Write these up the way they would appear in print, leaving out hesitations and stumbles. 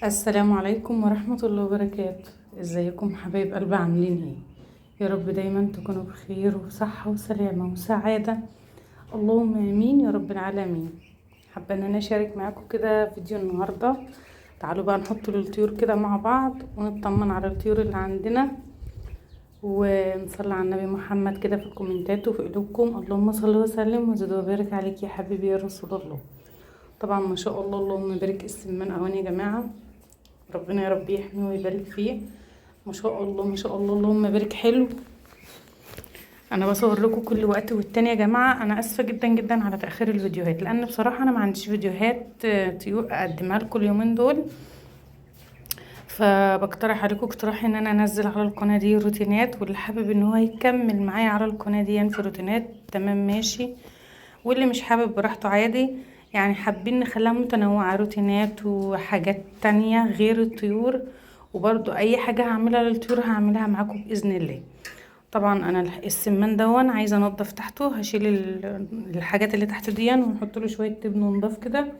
السلام عليكم ورحمة الله وبركاته. ازيكم حبايب قلبي، عاملين ايه؟ يا رب دايما تكونوا بخير وصحة وسلامة وسعادة، اللهم امين يا رب العالمين. حابة ان انا اشارك معاكم كده فيديو النهاردة. تعالوا بقى نحط الطيور كده مع بعض ونطمن على الطيور اللي عندنا، ونصلي على النبي محمد كده في الكومنتات وفي قلوبكم. اللهم صل وسلم وزد وبارك عليك يا حبيبي يا رسول الله. طبعا ما شاء الله، اللهم بارك السمان اوان يا جماعة، ربنا يا رب يحميه ويبارك فيه. ما شاء الله ما شاء الله، اللهم بارك. حلو. انا بصور لكم كل وقت والتاني يا جماعه، انا اسفه جدا جدا على تاخير الفيديوهات، لان بصراحه انا ما عنديش فيديوهات طيور اقدمها لكم اليومين دول. فبقترح عليكم اقتراح ان انا انزل على القناه دي روتينات، واللي حابب ان هو يكمل معايا على القناه دي في روتينات تمام ماشي، واللي مش حابب براحته عادي. يعني حابين نخليها متنوعة، روتينات وحاجات تانية غير الطيور، وبرضو اي حاجة هعملها للطيور هعملها معاكم بإذن الله. طبعا انا السمان دون عايزة انضف تحته، هشيل الحاجات اللي تحت دي ونحط له شوية تبن نضاف كده،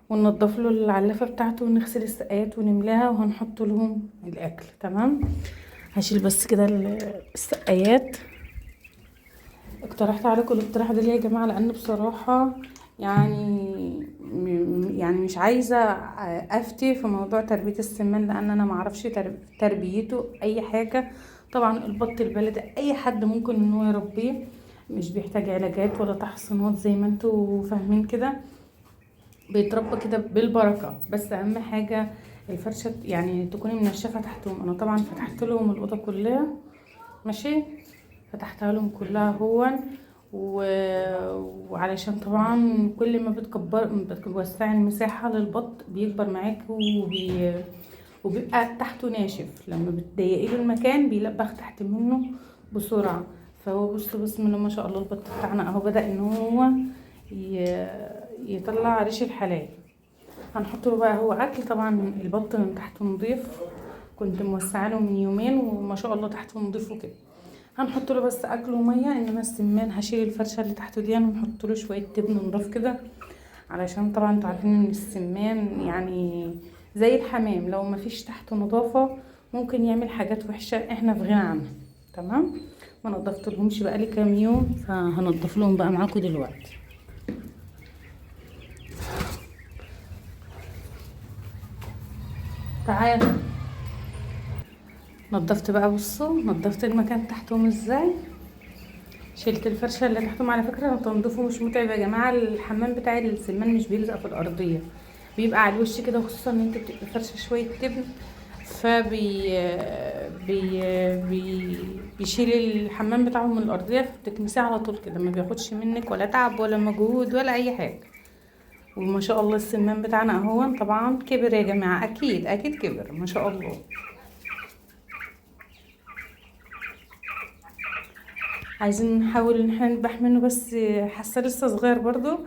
وننضف له العلافة بتاعته ونغسل السقايات ونملاها وهنحط لهم الاكل. تمام. هشيل بس كده السقايات. اقترحت عليكم الاقتراح ده ليه يا جماعه؟ لان بصراحه يعني مش عايزه افتي في موضوع تربيه السمان، لان انا ما اعرفش تربيته اي حاجه. طبعا البط البلدي اي حد ممكن ان هو يربيه، مش بيحتاج علاجات ولا تحصينات زي ما انتوا فاهمين كده، بيتربى كده بالبركه. بس اهم حاجه الفرشه يعني تكوني منشفه تحتهم. انا طبعا فتحت لهم الاوضه كلها ماشي، فتحتها لهم كلها هو وعلشان طبعا كل ما بتوسعي المساحة للبط بيكبر معاك وبيبقى تحته ناشف، لما بتضيقي له المكان بيلبخ تحت منه بسرعة. فهو بسم الله ما شاء الله، البط بتاعنا اهو بدأ ان هو يطلع ريش الحلال. هنحط له بقى هو اكل. طبعا البط من تحته نضيف، كنت موسعه له من يومين وما شاء الله تحته نضيف وكده. هنحط له بس اكل وميه، انما السمان هشيل الفرشه اللي تحته دي ونحط له شويه تبن نضاف كده، علشان طبعا انتوا عارفين ان السمان يعني زي الحمام، لو ما فيش تحته نظافه ممكن يعمل حاجات وحشه احنا في غنى عنها. تمام. ما نضفت لهمش بقى لي كام يوم، فهنضف لهم بقى معاكم دلوقتي. تعالوا. نضفت بقى، بصوا نضفت المكان تحتهم ازاي. شلت الفرشه اللي تحتهم. على فكره تنظيفه مش متعب يا جماعه، الحمام بتاع السمان مش بيلزق في الارضيه، بيبقى على الوش كده، خصوصا ان انت بتبقى فرشه شويه تبن، فبي بي بي بيشيل الحمام بتاعه من الارضيه، فبتكنسيه على طول كده، ما بياخدش منك ولا تعب ولا مجهود ولا اي حاجه. وما شاء الله السمان بتاعنا اهو طبعا كبر يا جماعه، اكيد اكيد كبر ما شاء الله. عايزين نحاول ان احنا نذبح منه، بس حاسه لسه صغير برضو.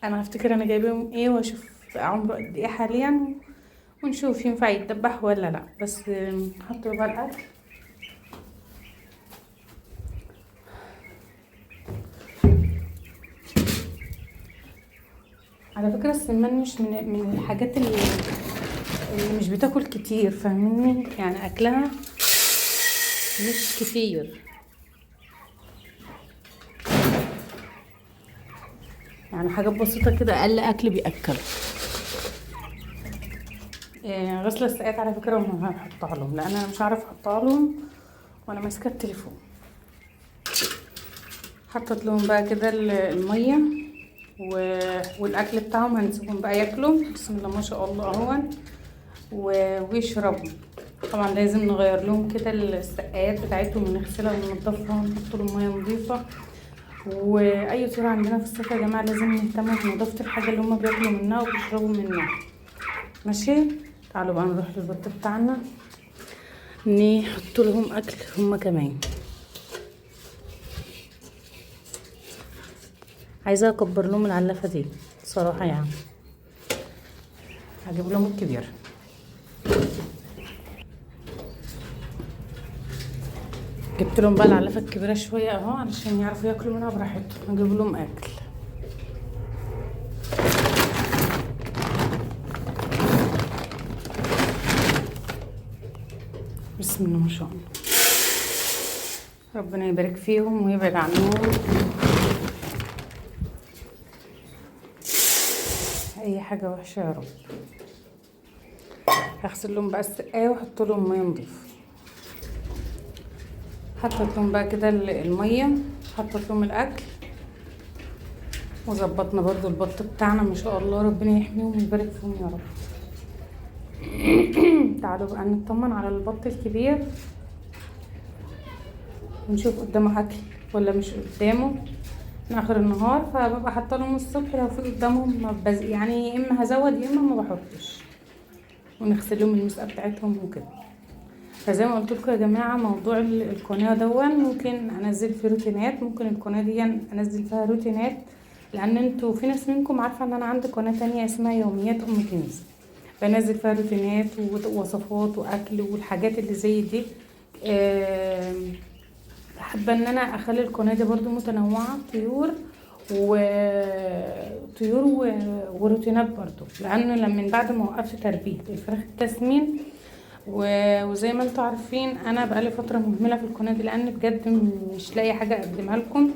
انا هفتكر انا جايبهم ايه واشوف عمره قد ايه حاليا، ونشوف ينفع يتذبح ولا لا. بس نحط له بقى الاكل. على فكره السمان مش من الحاجات اللي مش بتاكل كتير، فاهميني؟ يعني اكلها مش كتير، يعني حاجات بسيطه كده، اقل اكل بياكله. غسل الساقات على فكره وما هحطها لهم، لان انا مش عارف احطها لهم وانا ماسكه التليفون. حطيت لهم بقى كده الميه والاكل بتاعهم، هنسيبهم بقى ياكلوا بسم الله ما شاء الله اهو ويشربوا. طبعا لازم نغير لهم كده السقايات بتاعتهم ونغسلها وننضفها ونحط لهم ميه نظيفه. واي طيور عندنا في الصيف يا جماعه لازم نهتم بنظافه الحاجه اللي هم بياكلوا منها وبيشربوا منها ماشي. تعالوا بقى نروح للبط بتاعنا نحط لهم اكل هم كمان. عايزه اكبر لهم العلافه دي صراحه، يعني هجيب لهم الكبير. جبت لهم بقى العلافه الكبيره شويه اهو علشان يعرفوا ياكلوا منها براحتهم. هجيب لهم اكل. بسم الله ما شاء الله. ربنا يبارك فيهم ويبعد عنهم اي حاجه وحشه يا رب. هغسل لهم بقى السقايه واحط لهم ميه نضيفه. حطيت لهم بقى كده الميه، حطيت لهم الاكل، وظبطنا برضو البط بتاعنا ما شاء الله. ربنا يحميهم ويبارك فيهم يا رب. تعالوا بقى نطمن على البط الكبير ونشوف قدامه اكل ولا مش قدامه من اخر النهار. فببقى حاطه لهم الصبح لو في قدامهم يعني يا اما هزود يا اما ما بحطش، ونغسل لهم المسقه بتاعتهم وكده. فزي ما قلت لكم يا جماعه، موضوع القناه ممكن انزل فيه روتينات، ممكن القناه دي انزل فيها روتينات، لان انتوا في ناس منكم عارفه ان انا عندي قناه تانية اسمها يوميات ام كنز، بنزل فيها روتينات ووصفات واكل والحاجات اللي زي دي. حابه ان انا اخلي القناه دي برضو متنوعه، وروتينات برضو، لانه من بعد ما وقفت تربيه الفراخ التسمين وزي ما انتوا عارفين انا بقالي فتره مهمله في القناه دي، لان بجد مش لاقي حاجه اقدمها لكم.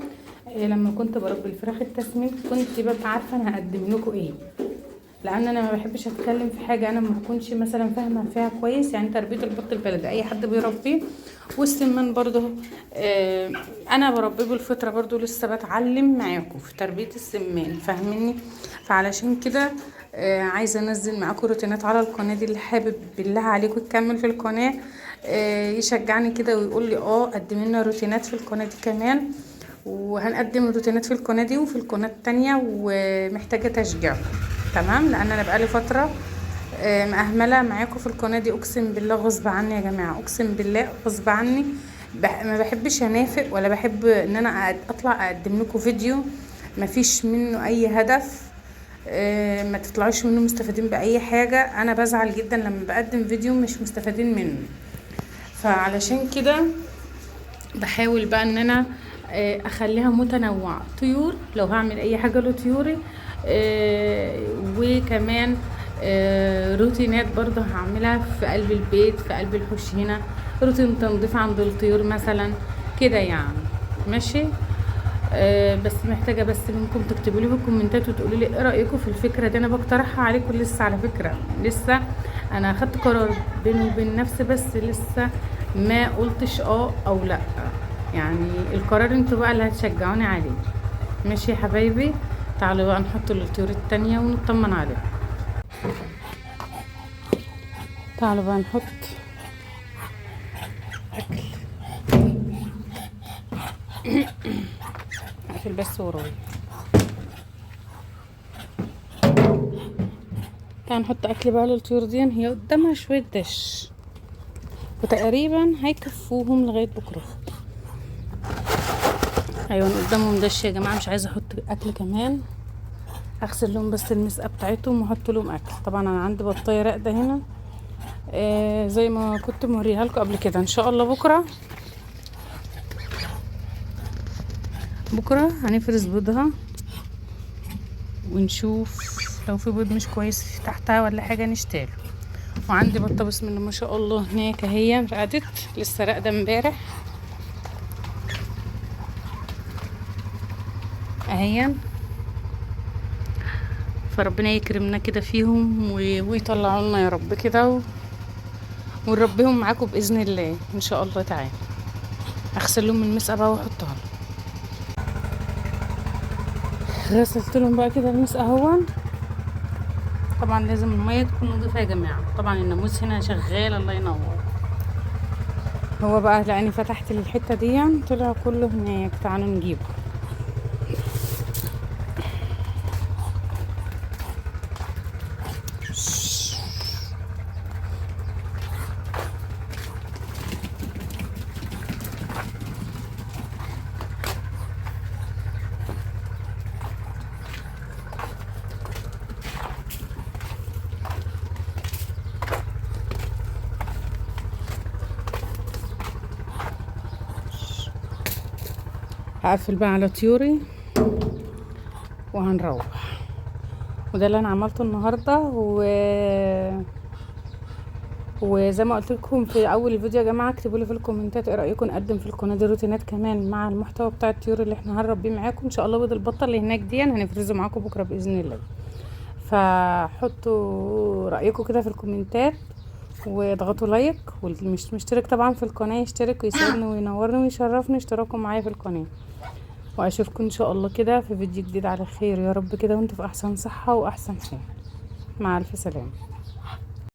لما كنت بربي الفراخ التسمين كنت ببقى عارفه انا هقدم لكم ايه، لان انا ما بحبش اتكلم في حاجه انا ما اكونش مثلا فاهمه فيها كويس. يعني تربيه البط البلدي اي حد بيربيه، والسمان برضو انا بربيه بالفطره، برضو لسه بتعلم معاكم في تربيه السمان، فاهميني؟ فعلشان كده عايزه انزل معاكم روتينات على القناه دي. اللي حابب بالله عليكم تكمل في القناه يشجعني كده ويقول لي قدمي لنا روتينات في القناه دي كمان، وهنقدم روتينات في القناه دي وفي القناه التانية، ومحتاجه تشجيع. تمام، لان انا بقالي فتره مأهمله معاكم في القناه دي، اقسم بالله غصب عني يا جماعه، اقسم بالله غصب عني. ما بحبش انافق، ولا بحب ان انا اطلع اقدم لكم فيديو ما فيش منه اي هدف، ما تطلعوش منه مستفيدين باي حاجه. انا بزعل جدا لما بقدم فيديو مش مستفيدين منه. فعلشان كده بحاول بقى ان انا اخليها متنوعه، طيور لو هعمل اي حاجه لطيوري، وكمان روتينات برضه هعملها في قلب البيت، في قلب الحوش هنا، روتين تنظيف عند الطيور مثلا كده يعني. ماشي. بس محتاجه بس منكم تكتبوا لي في الكومنتات وتقولوا لي ايه رايكم في الفكره دي. انا بقترحها عليكم لسه، على فكره لسه انا اخدت قرار بيني وبين نفسي، بس لسه ما قلتش او لا. يعني القرار انتوا بقى اللي هتشجعوني عليه. ماشي يا حبايبي، تعالوا بقى نحط الطيور التانية ونطمن عليها. تعالوا بقى نحط اكل. اقفل بس ورايا. تعالوا نحط اكل بقى للطيور دي. هي قدامها شويه دش وتقريبا هيكفوهم لغايه بكره. ايوه قدامهم دش يا جماعه، مش عايزه احط اكل كمان. اغسل لهم بس المسقه بتاعتهم واحط لهم اكل. طبعا انا عندي بطايه راقده هنا زي ما كنت موريها لكم قبل كده. ان شاء الله بكره هنفرز بيضها ونشوف لو في بيض مش كويس تحتها ولا حاجه نشتاله. وعندي بطه بسم الله ما شاء الله هناك اهي رقدت، لسه راقده امبارح اهي. فربنا يكرمنا كده فيهم ويطلعوا لنا يا رب كده، ونربيهم معاكم باذن الله ان شاء الله تعالى. اغسل لهم المسقه بقى واحطها لهم. غسلت لهم بقى كده المسقه اهو. طبعا لازم الميه تكون نظيفه يا جماعه. طبعا الناموس هنا شغال الله ينور. هو بقى لاني فتحت الحته دي طلع كله هناك. تعالوا نجيبه. هقفل بقى على طيوري وهنروح. وده اللي انا عملته النهارده. وزي ما قلت لكم في اول الفيديو يا جماعه، اكتبوا لي في الكومنتات ايه رايكم نقدم في القناه دي روتينات كمان مع المحتوى بتاع الطيور اللي احنا هنربيه معاكم ان شاء الله. بيض البطه اللي هناك دي هنفرزه معاكم بكره باذن الله. فحطوا رايكم كده في الكومنتات واضغطوا لايك، واللي مش مشترك طبعا في القناه يشترك ويسعدني وينورني ويشرفني اشتراكوا معايا في القناه. واشوفكم ان شاء الله كده في فيديو جديد على خير يا رب كده، وانتوا في احسن صحه واحسن حال. مع الف سلامه.